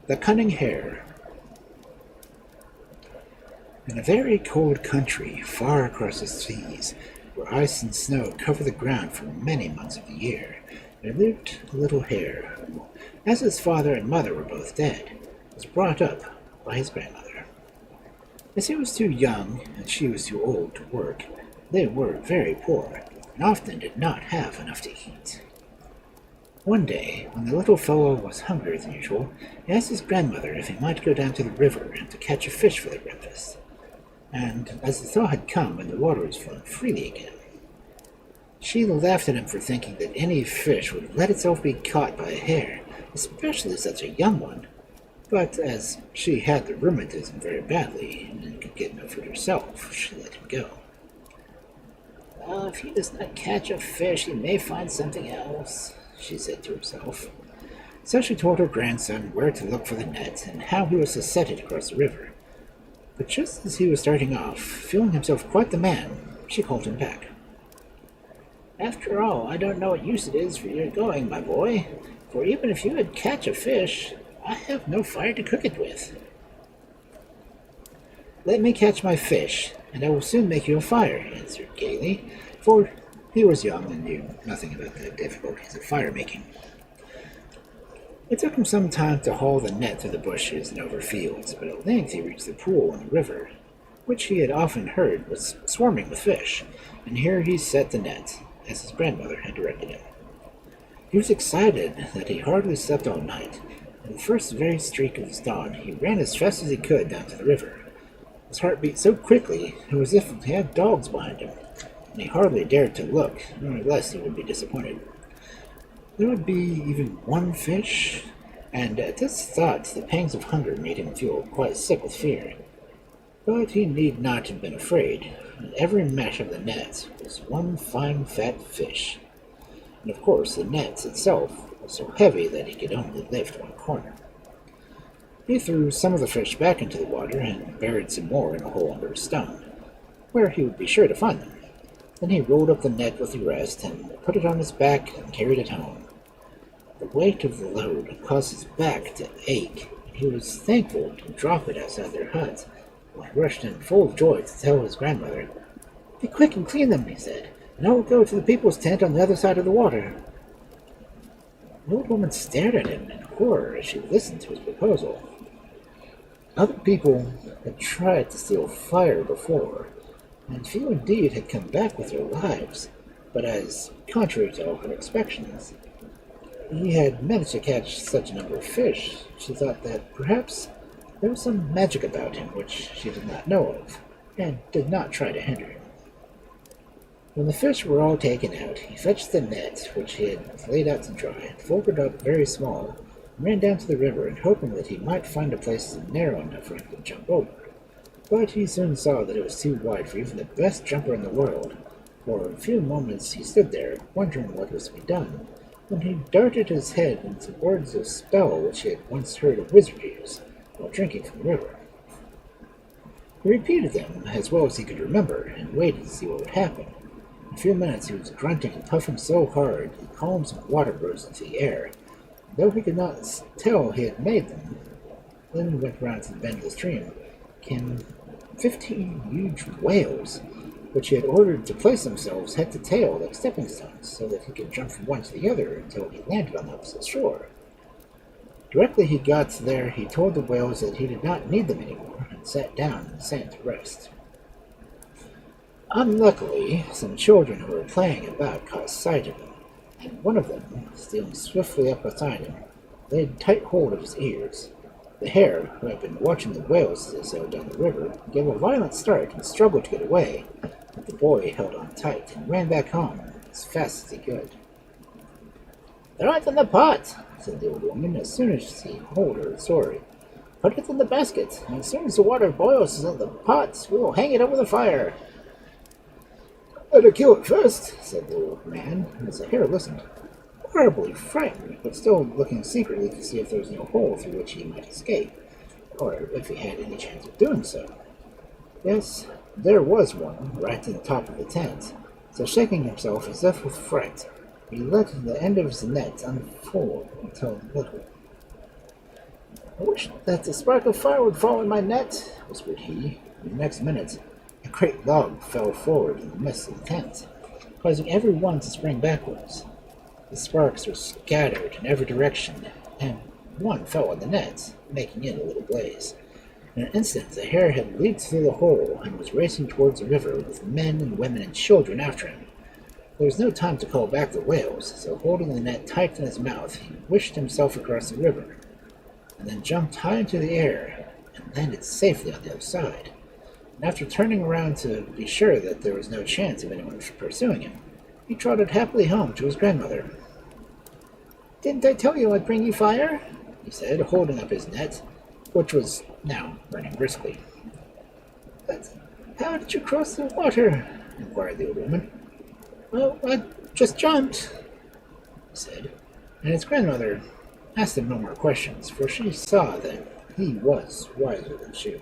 The Cunning Hare. In a very cold country, far across the seas, where ice and snow cover the ground for many months of the year, there lived a little hare who, as his father and mother were both dead, was brought up by his grandmother. As he was too young and she was too old to work, they were very poor and often did not have enough to eat. One day, when the little fellow was hungrier than usual, he asked his grandmother if he might go down to the river and to catch a fish for their breakfast. And as the thaw had come and the water was flowing freely again, she laughed at him for thinking that any fish would let itself be caught by a hare, especially such a young one. But as she had the rheumatism very badly and could get no food herself, she let him go. If he does not catch a fish, he may find something else, she said to herself. So she told her grandson where to look for the net and how he was to set it across the river. But just as he was starting off, feeling himself quite the man, she called him back. After all, I don't know what use it is for your going, my boy, for even if you would catch a fish, I have no fire to cook it with. Let me catch my fish, and I will soon make you a fire, he answered gaily, for he was young and knew nothing about the difficulties of fire-making. It took him some time to haul the net through the bushes and over fields, but at length he reached the pool in the river, which he had often heard was swarming with fish, and here he set the net, as his grandmother had directed him. He was excited that he hardly slept all night, and the first very streak of dawn he ran as fast as he could down to the river. His heart beat so quickly it was as if he had dogs behind him, and he hardly dared to look, lest he would be disappointed. There would be even one fish, and at this thought the pangs of hunger made him feel quite sick with fear. But he need not have been afraid. In every mesh of the net was one fine fat fish, and of course the net itself was so heavy that he could only lift one corner. He threw some of the fish back into the water and buried some more in a hole under a stone, where he would be sure to find them. Then he rolled up the net with the rest and put it on his back and carried it home. The weight of the load caused his back to ache, and he was thankful to drop it outside their hut, when he rushed in full of joy to tell his grandmother. Be quick and clean them, he said, and I will go to the people's tent on the other side of the water. The old woman stared at him in horror as she listened to his proposal. Other people had tried to steal fire before, and few indeed had come back with their lives, but as, contrary to all her expectations, he had managed to catch such a number of fish, she thought that perhaps there was some magic about him which she did not know of, and did not try to hinder him. When the fish were all taken out, he fetched the net which he had laid out to dry, folded up very small, and ran down to the river, and hoping that he might find a place narrow enough for him to jump over. But he soon saw that it was too wide for even the best jumper in the world. For a few moments he stood there, wondering what was to be done, when he darted his head into words of spell which he had once heard a wizard use while drinking from the river. He repeated them as well as he could remember, and waited to see what would happen. In a few minutes he was grunting and puffing so hard that columns of water rose into the air, though he could not tell he had made them. Then he went round to the bend of the stream, came 15 huge whales, which he had ordered to place themselves head to tail like stepping stones, so that he could jump from one to the other until he landed on the opposite shore. Directly he got there, he told the whales that he did not need them anymore, and sat down in the sand to rest. Unluckily, some children who were playing about caught sight of him, and one of them, stealing swiftly up beside him, laid tight hold of his ears. The hare, who had been watching the whales as they sailed down the river, gave a violent start and struggled to get away, but the boy held on tight and ran back home as fast as he could. "Throw it in the pot," said the old woman as soon as he told her the story. "Put it in the basket, and as soon as the water boils in the pot, we will hang it over the fire." "Better kill it first," said the old man, as the hare listened, horribly frightened, but still looking secretly to see if there was no hole through which he might escape, or if he had any chance of doing so. Yes, there was one, right in the top of the tent, so shaking himself as if with fright, he let the end of his net unfold until little. I wish that the spark of fire would fall in my net, whispered he. The next minute, a great log fell forward in the midst of the tent, causing every one to spring backwards. The sparks were scattered in every direction, and one fell on the net, making it a little blaze. In an instant, the hare had leaped through the hole and was racing towards the river with men and women and children after him. There was no time to call back the whales, so holding the net tight in his mouth, he wished himself across the river, and then jumped high into the air and landed safely on the other side. And after turning around to be sure that there was no chance of anyone pursuing him, he trotted happily home to his grandmother. "Didn't I tell you I'd bring you fire?" he said, holding up his net, which was now burning briskly. "But how did you cross the water?" inquired the old woman. "Well, I just jumped," he said, and his grandmother asked him no more questions, for she saw that he was wiser than she.